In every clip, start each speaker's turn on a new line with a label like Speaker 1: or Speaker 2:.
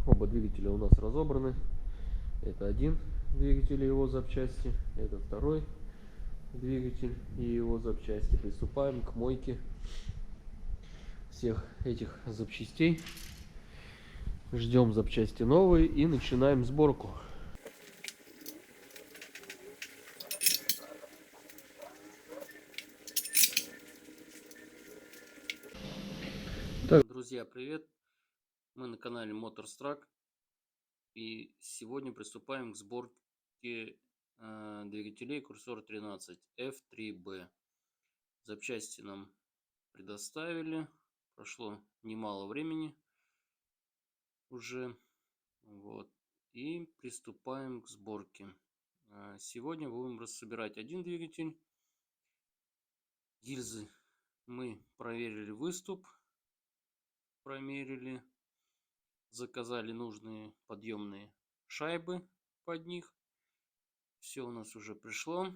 Speaker 1: Оба двигателя у нас разобраны. Это один двигатель и его запчасти, это второй двигатель и его запчасти. Приступаем к мойке всех этих запчастей. Ждем запчасти новые и начинаем сборку. Так, друзья, привет! Мы на канале Motorstruck, и сегодня приступаем к сборке двигателей Cursor 13 F3B. Запчасти нам предоставили, прошло немало времени уже, вот, и приступаем к сборке. Сегодня будем рассобирать один двигатель. Гильзы мы проверили, выступ промерили, заказали нужные подъемные шайбы под них. Все у нас уже пришло.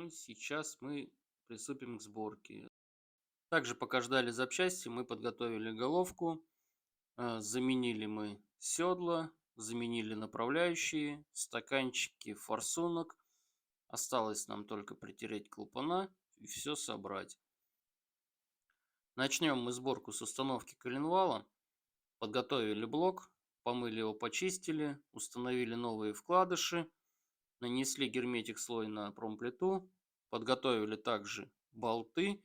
Speaker 1: Сейчас мы приступим к сборке. Также пока ждали запчасти, мы подготовили головку. Заменили мы седла, заменили направляющие, стаканчики, форсунок. Осталось нам только притереть клапана и все собрать. Начнем мы сборку с установки коленвала. Подготовили блок, помыли его, почистили, установили новые вкладыши, нанесли герметик слой на промплиту, подготовили также болты,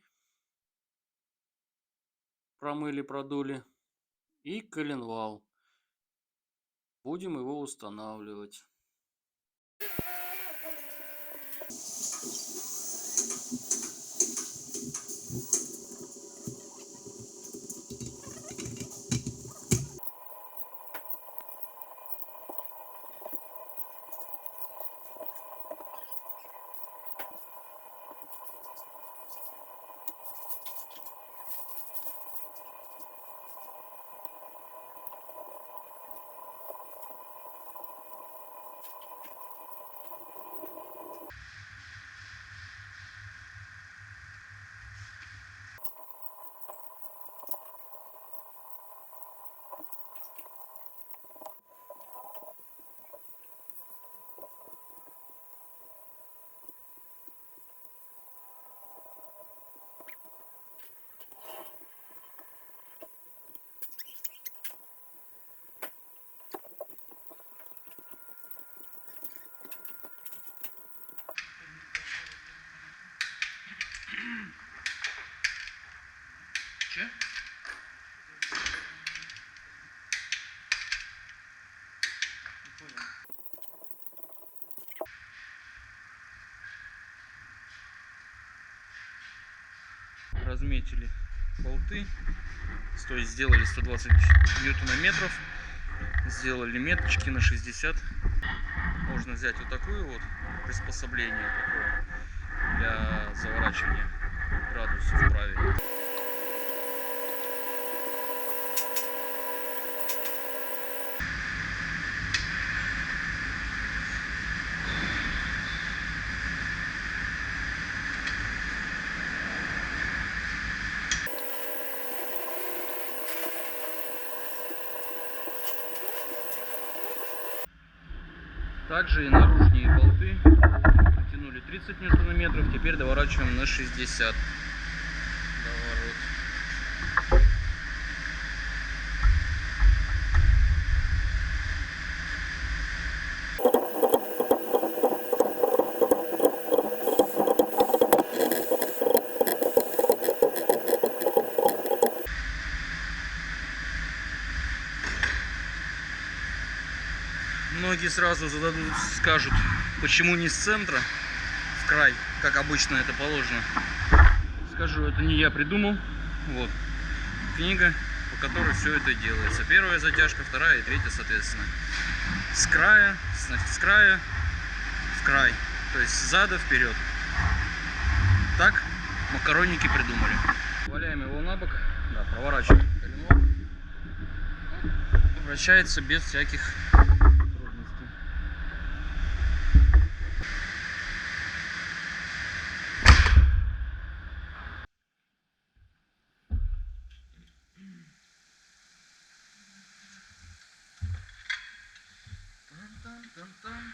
Speaker 1: промыли, продули, и коленвал. Будем его устанавливать.
Speaker 2: Че? Не понял. Разметили болты, то есть сделали 120 ньютонометров, сделали меточки на 60. Можно взять вот такую вот приспособление такое для заворачивания градусов правильно. Также и наружные болты протянули 30 ньютонометров, теперь доворачиваем на 60 доворот. Многие сразу скажут, почему не с центра в край, как обычно это положено. Скажу, это не я придумал. Вот книга, по которой все это делается. Первая затяжка, вторая и третья, соответственно. С края в край. То есть с зада вперед. Так макаронники придумали. Валяем его на бок. Да, проворачиваем коленвал. Вращается без всяких трудностей. Тан-тан-тан.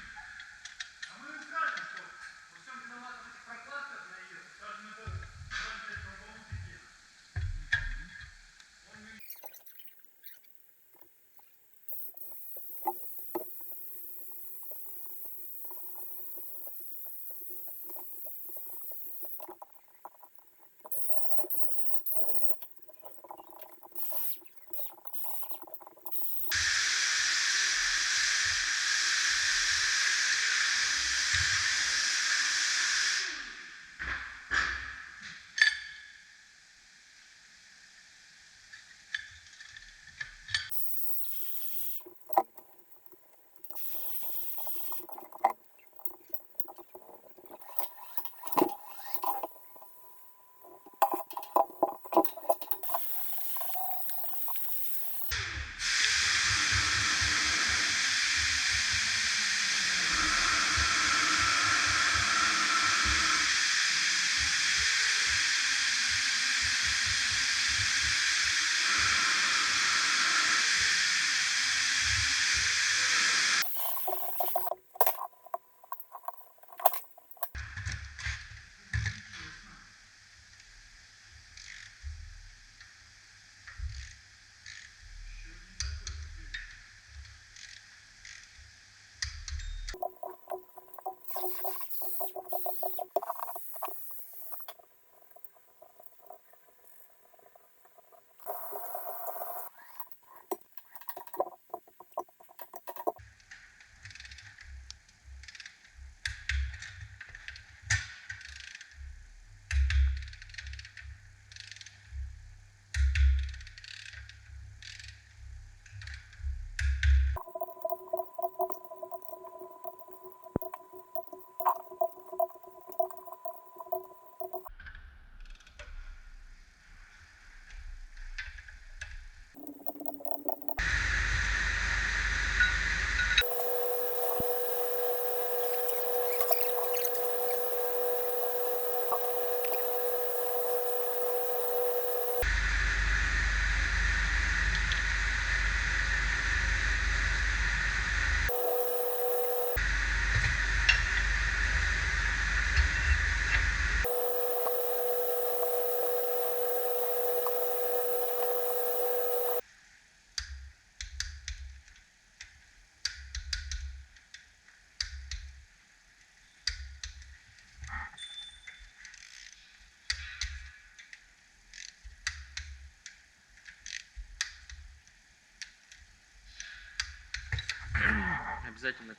Speaker 2: Обязательно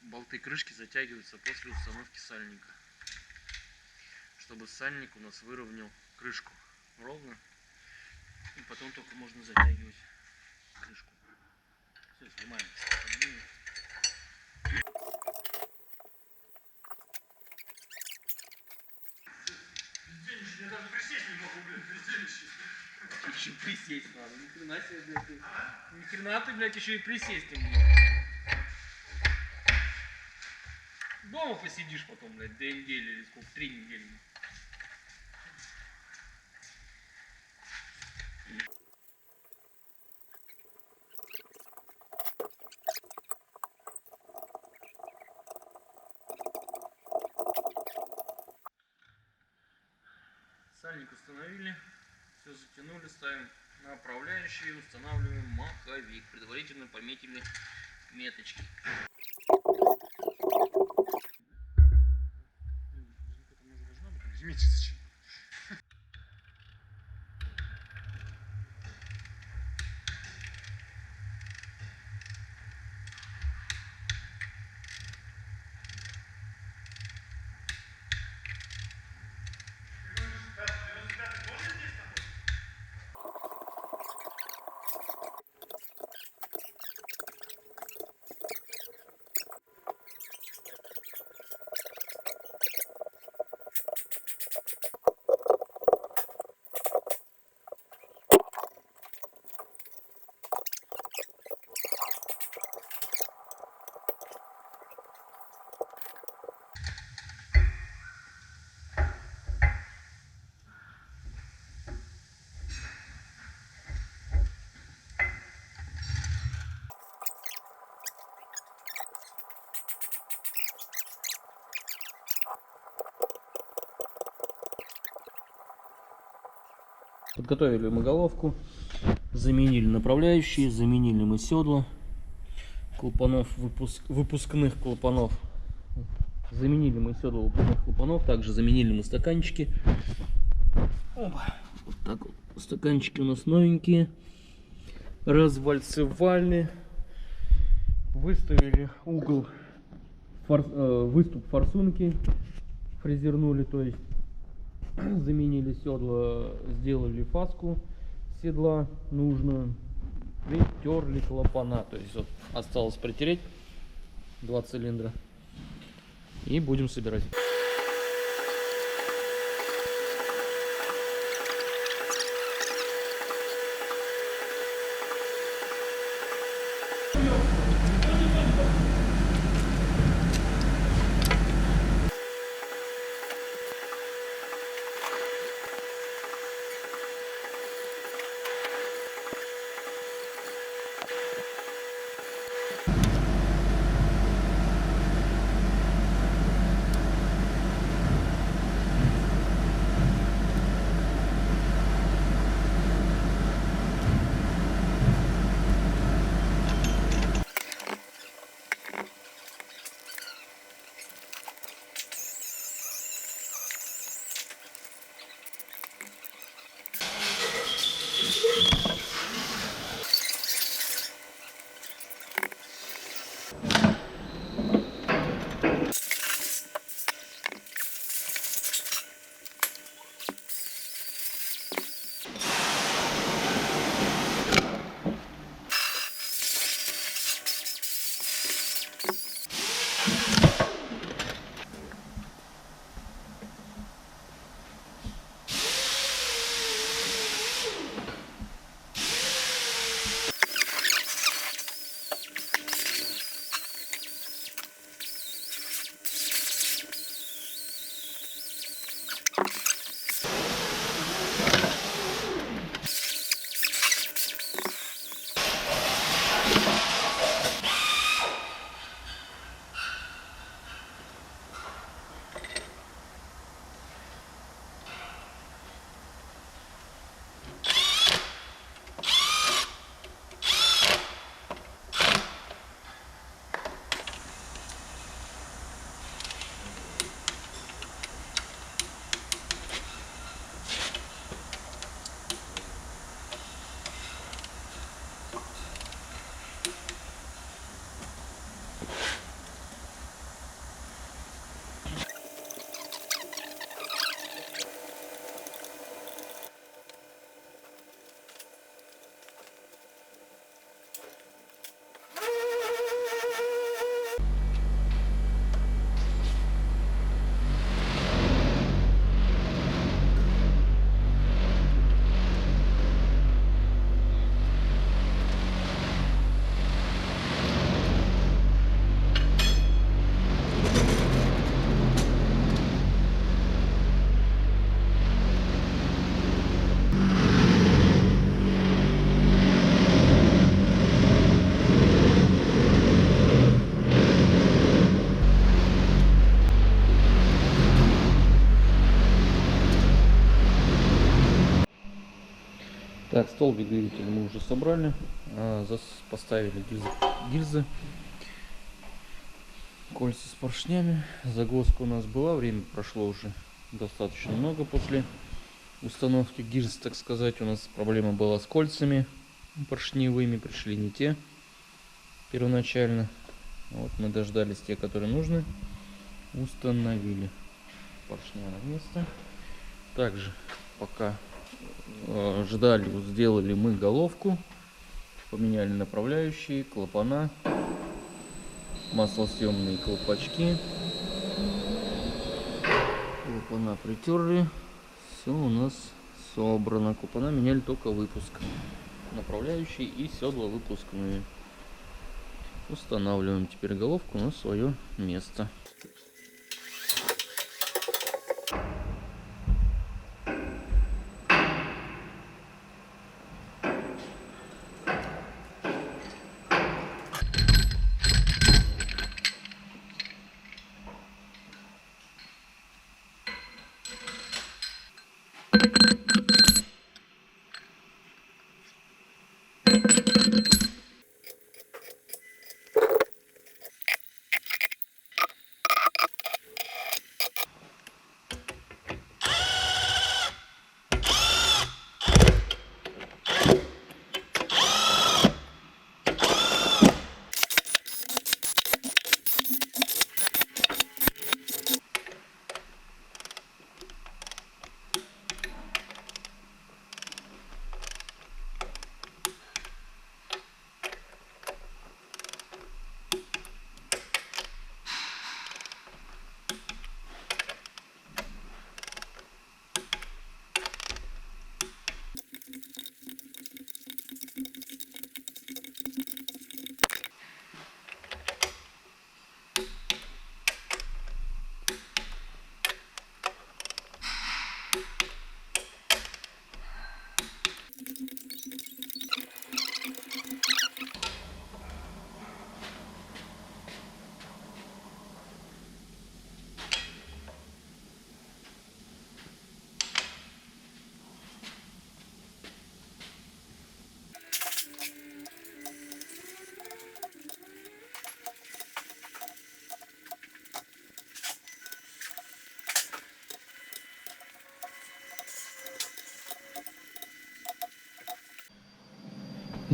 Speaker 2: болты крышки затягиваются после установки сальника, чтобы сальник у нас выровнял крышку ровно, и потом только можно затягивать крышку. Все, снимаем. Я даже присесть не могу, блядь, бездельничать. Еще присесть надо, ни хрена себе, блядь. Ни хрена ты, блядь, еще и присесть не можешь. Дома посидишь потом, блядь, 2 недели или сколько, 3 недели. Сальник установили, все затянули, ставим направляющие, устанавливаем маховик. Предварительно пометили меточки.
Speaker 1: Подготовили мы головку, заменили направляющие, заменили мы седла, клапанов выпускных клапанов. Заменили мы седла выпускных клапанов, также заменили мы стаканчики. Опа. Вот так вот. Стаканчики у нас новенькие, развальцевали, выставили угол, выступ форсунки, фрезернули, то есть заменили седла, сделали фаску седла нужную, притерли клапана, то есть вот осталось притереть 2 цилиндра и будем собирать. Так, столбик двигателя мы уже собрали, поставили гильзы, кольца с поршнями. Загвоздка у нас была, время прошло уже достаточно много после установки гильз, так сказать. У нас проблема была с кольцами поршневыми, пришли не те первоначально. Вот мы дождались те, которые нужны, установили поршня на место. Также пока ждали, сделали мы головку, поменяли направляющие, клапана, маслосъемные колпачки, клапана притерли, все у нас собрано. Клапана меняли только выпуск, направляющие и седла выпускные. Устанавливаем теперь головку на свое место.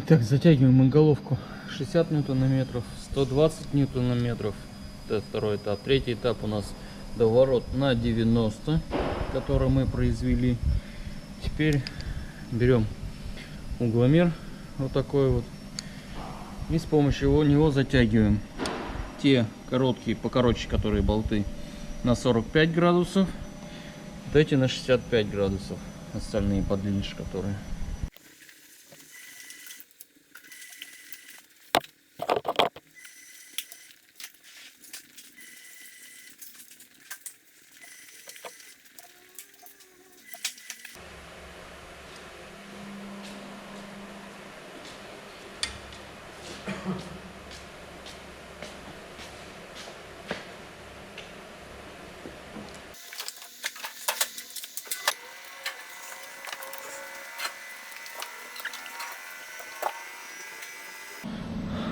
Speaker 2: Итак, затягиваем мы головку 60 ньютон-метров, 120 ньютон-метров. Это второй этап. Третий этап у нас доворот на 90, который мы произвели. Теперь берем угломер вот такой вот и с помощью него затягиваем те короткие, покороче, которые болты, на 45 градусов, вот эти на 65 градусов, остальные подлиннее, которые.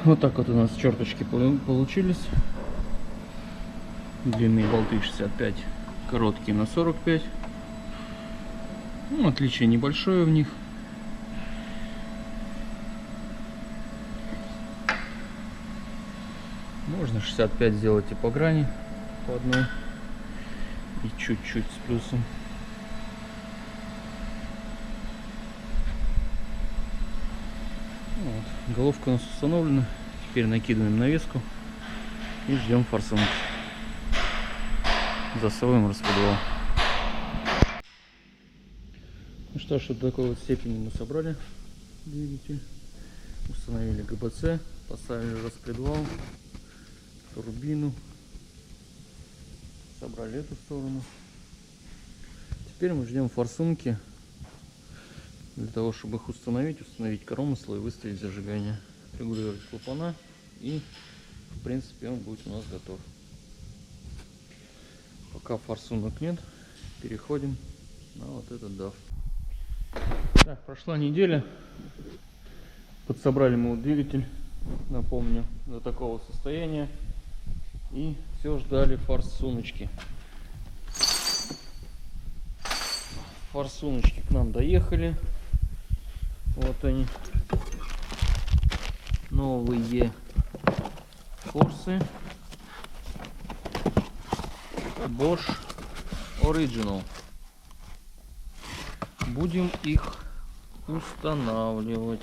Speaker 2: Вот так вот у нас черточки получились. Длинные болты 65, короткие на 45. Ну, отличие небольшое в них. Можно 65 сделать и по грани, по одной, и чуть-чуть с плюсом. Вот. Головка у нас установлена. Теперь накидываем навеску и ждем форсунки. Засовываем распредвал. Ну что ж, вот до такой вот степени мы собрали двигатель. Установили ГБЦ, поставили распредвал, турбину. Собрали эту сторону. Теперь мы ждем форсунки. Для того, чтобы их установить коромысло и выставить зажигание. Регулировать клапана, и в принципе он будет у нас готов. Пока форсунок нет, переходим на вот этот DAF. Так, прошла неделя. Подсобрали мы вот двигатель, напомню, до такого состояния. И все ждали форсуночки. Форсуночки к нам доехали. Вот они. Новые форсы. Bosch Original. Будем их устанавливать.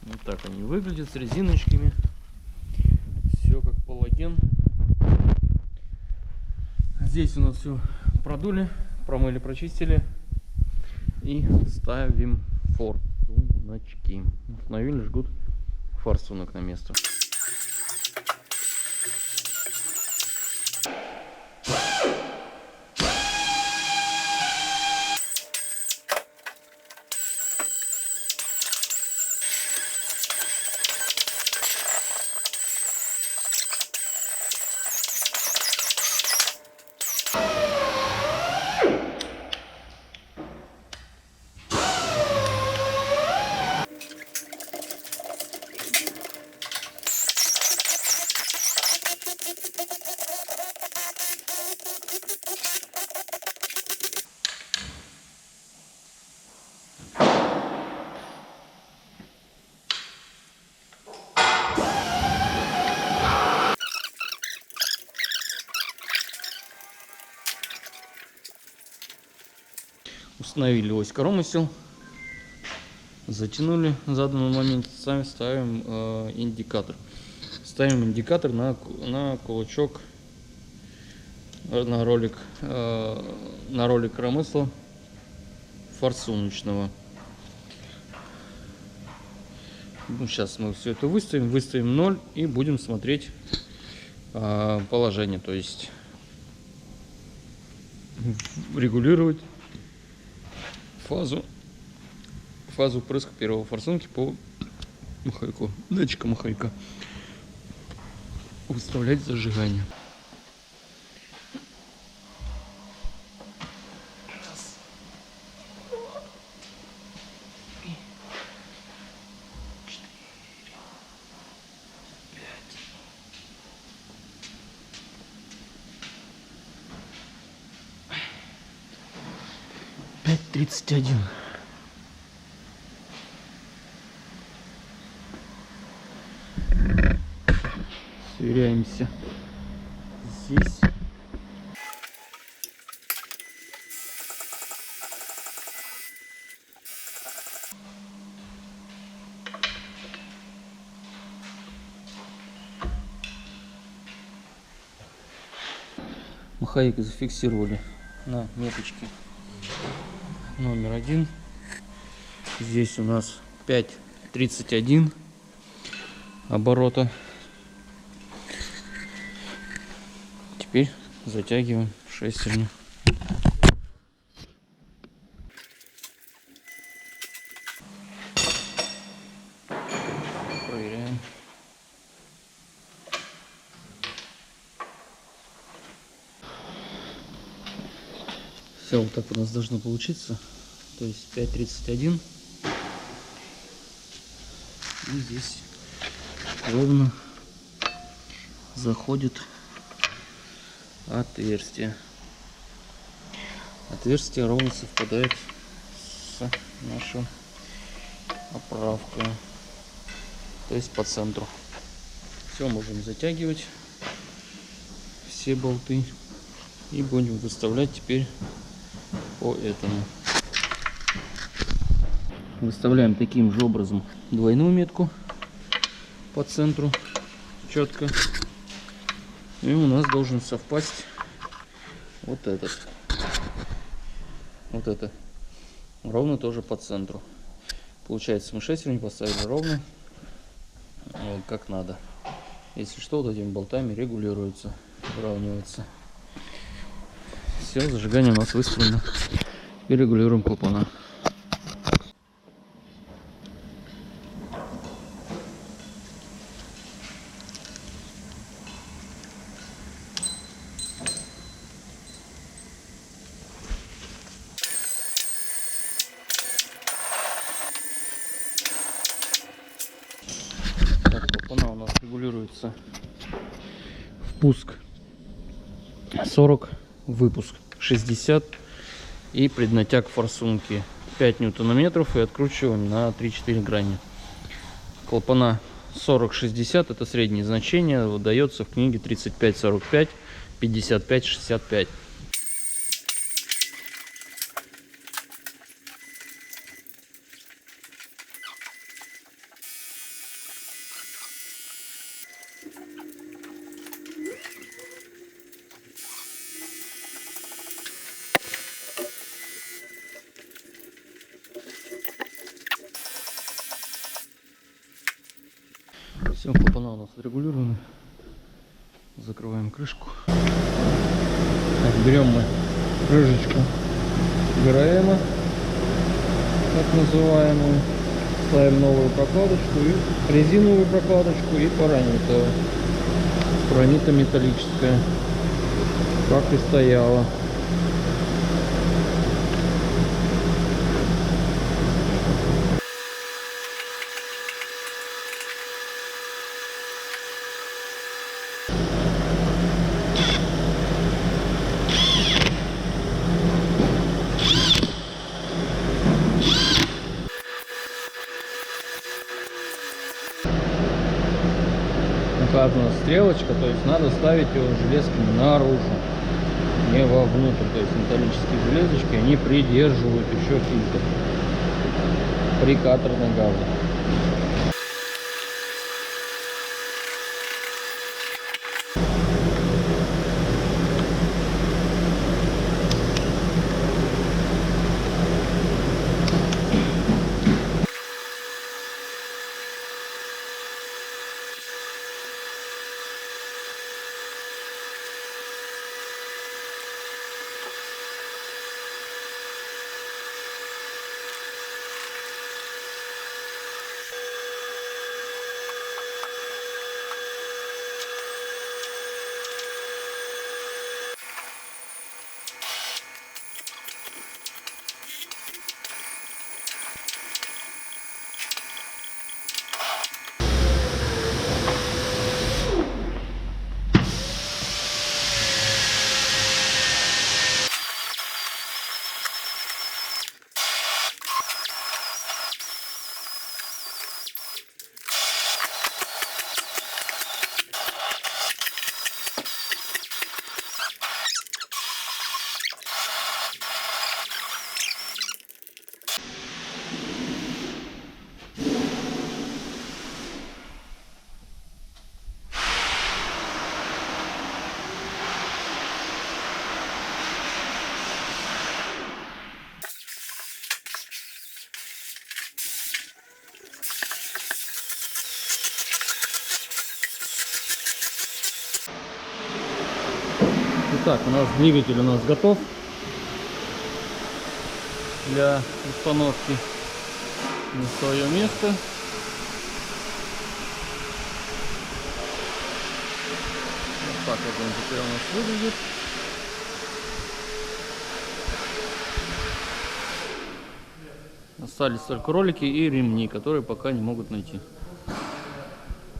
Speaker 2: Вот так они выглядят с резиночками. Все как паладин. Здесь у нас все продули, промыли, прочистили и ставим форсуночки. Установили, жгут форсунок на место. Установили ось коромысел, затянули в заданный момент, сами ставим индикатор. Ставим индикатор на кулачок, на ролик коромысла форсуночного. Ну, сейчас мы все это выставим 0 и будем смотреть положение, то есть регулировать фазу впрыска первого форсунки по махайку, датчика махайка, выставлять зажигание. 5:31. Сверяемся здесь. Маховик зафиксировали на меточке номер 1. Здесь у нас 5:31 оборота. Теперь затягиваем шестерню. Проверяем. Все, вот так у нас должно получиться. То есть 5:31. И здесь ровно заходит отверстие. Отверстие ровно совпадает с нашей оправкой. То есть по центру. Все, можем затягивать все болты. И будем выставлять теперь по этому. Выставляем таким же образом двойную метку по центру четко. И у нас должен совпасть вот этот. Вот это. Ровно тоже по центру. Получается, мы шестерню поставили ровно, вот, как надо. Если что, вот этими болтами регулируется, выравнивается. Все, зажигание у нас выставлено. И регулируем клапана. Так, клапана у нас регулируется. Впуск 40, выпуск 60 и преднатяг форсунки 5 ньютонометров, и откручиваем на 3-4 грани. Клапана 40-60 это среднее значение, выдается в книге 35-45, 55-65. Все, клапана у нас отрегулированы. Закрываем крышку. Так, берем мы крышечку ГРМ, так называемую. Ставим новую прокладочку, и резиновую прокладочку и параметр. Паранита металлическая, как и стояла. Указана стрелочка, то есть надо ставить его железками наружу, не вовнутрь. То есть металлические железочки, они придерживают еще фильтр при каторном газе. Так, двигатель у нас готов для установки на свое место. Вот так вот он теперь у нас выглядит. Остались только ролики и ремни, которые пока не могут найти.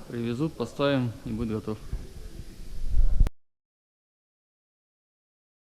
Speaker 2: Привезут, поставим и будет готов.